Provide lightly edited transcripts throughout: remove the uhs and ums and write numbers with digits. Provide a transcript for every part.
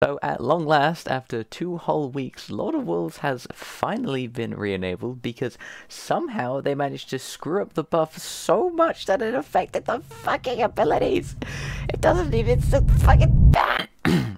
So at long last, after 2 whole weeks, Lord of Wolves has finally been re-enabled because somehow they managed to screw up the buff so much that it affected the fucking abilities. It doesn't even, it's so fucking bad.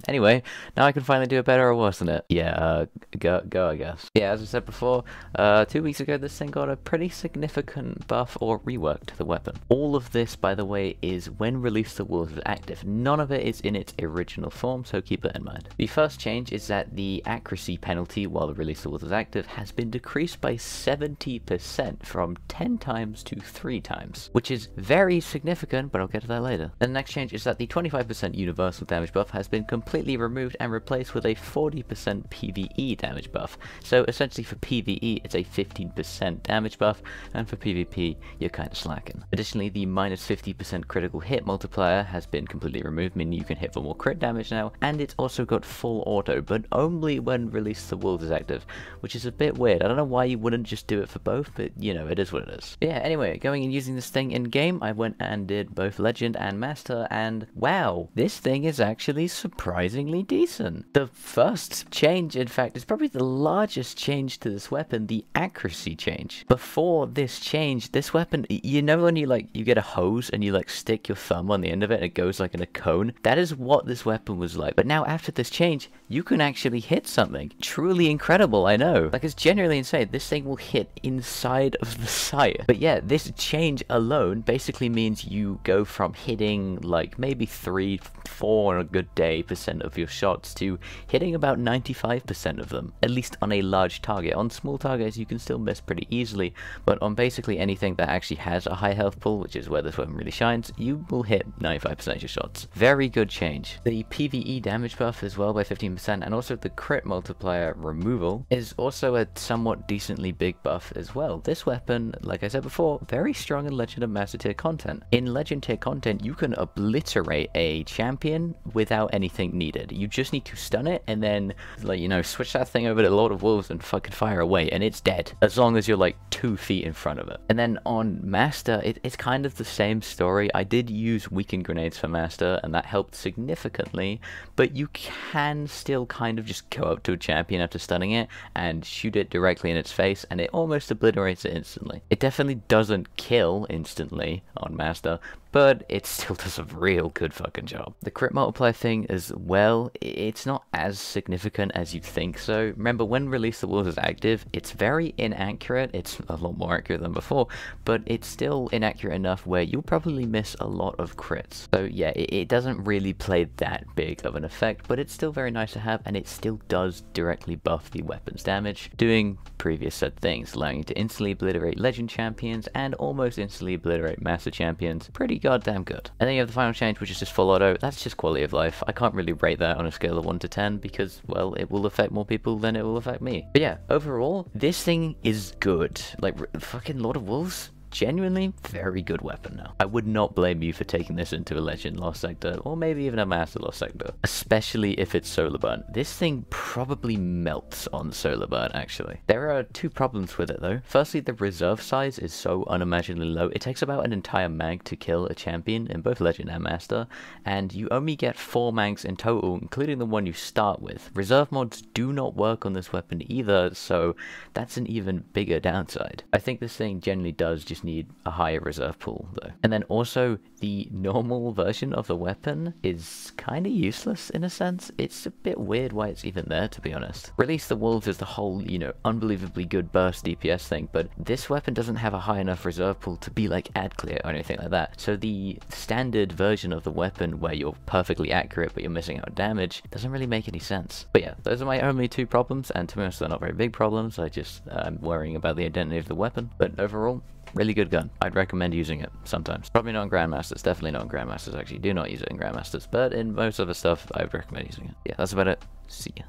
Anyway, now I can finally do it better or worse than it. Yeah, go I guess. Yeah, as I said before, 2 weeks ago this thing got a pretty significant buff or rework to the weapon. All of this, by the way, is when Release the Wolves was active. None of it is in its original form, so keep it in mind. The first change is that the accuracy penalty while the Release the Wolves was active has been decreased by 70% from 10 times to 3 times, which is very significant, but I'll get to that later. The next change is that the 25% universal damage buff has been completely removed and replaced with a 40% PvE damage buff. So essentially for PvE it's a 15% damage buff, and for PvP you're kinda slacking. Additionally, the minus 50% critical hit multiplier has been completely removed, meaning you can hit for more crit damage now, and it's also got full auto, but only when Release the Wolves is active, which is a bit weird. I don't know why you wouldn't just do it for both, but you know, it is what it is. But yeah, anyway, going and using this thing in game, I went and did both Legend and Master, and wow, this thing is actually surprisingly decent. The first change, in fact, is probably the largest change to this weapon, the accuracy change. Before this change, this weapon, you know when you get a hose and you stick your thumb on the end of it and it goes like in a cone? That is what this weapon was like. But now after this change, you can actually hit something. Truly incredible, I know. It's genuinely insane. This thing will hit inside of the sight. But yeah, this change alone basically means you go from hitting maybe 3-4 on a good day % of your shots to hitting about 95% of them, at least on a large target. On small targets you can still miss pretty easily, but on basically anything that actually has a high health pool, which is where this weapon really shines, you will hit 95% of your shots. Very good change. The PvE damage buff as well by 15%, and also the crit multiplier removal is also a somewhat decently big buff as well. This weapon, like I said before, very strong in Legend and Master tier content. In Legend tier content you can obliterate a champion without anything needed. You just need to stun it and then switch that thing over to Lord of Wolves and fucking fire away and it's dead, as long as you're 2 feet in front of it. And then on Master, it's kind of the same story. I did use weaken grenades for Master and that helped significantly, but you can still kind of just go up to a champion after stunning it and shoot it directly in its face and it almost obliterates it instantly. It definitely doesn't kill instantly on Master, but it still does a real good fucking job. The crit multiplier thing as well, it's not as significant as you'd think so. Remember, when Release the Wolves is active, it's very inaccurate. It's a lot more accurate than before, but it's still inaccurate enough where you'll probably miss a lot of crits. So yeah, it doesn't really play that big of an effect, but it's still very nice to have, and it still does directly buff the weapon's damage, doing previous said things, allowing you to instantly obliterate Legend champions and almost instantly obliterate Master champions. Pretty goddamn good. And then you have the final change, which is just full auto. That's just quality of life. I can't really rate that on a scale of 1 to 10 because, well, it will affect more people than it will affect me. But yeah, overall, this thing is good. Fucking Lord of Wolves, genuinely very good weapon now. I would not blame you for taking this into a Legend Lost Sector, or maybe even a Master Lost Sector, especially if it's solar burn. This thing probably melts on solar burn, actually. There are 2 problems with it though. Firstly, the reserve size is so unimaginably low. It takes about an entire mag to kill a champion in both Legend and Master, and you only get 4 mags in total, including the one you start with. Reserve mods do not work on this weapon either, so that's an even bigger downside. I think this thing generally does just need a higher reserve pool though. And then also the normal version of the weapon is kind of useless in a sense. It's a bit weird why it's even there, to be honest. Release the Wolves is the whole, unbelievably good burst DPS thing, but this weapon doesn't have a high enough reserve pool to be ad clear or anything like that. So the standard version of the weapon where you're perfectly accurate but you're missing out damage doesn't really make any sense. But yeah, those are my only 2 problems, and to be honest, they're not very big problems. I'm worrying about the identity of the weapon, but overall, really good gun. I'd recommend using it sometimes. Probably not in Grandmasters, definitely not in Grandmasters actually. Do not use it in Grandmasters, but in most other stuff, I would recommend using it. Yeah, that's about it. See ya.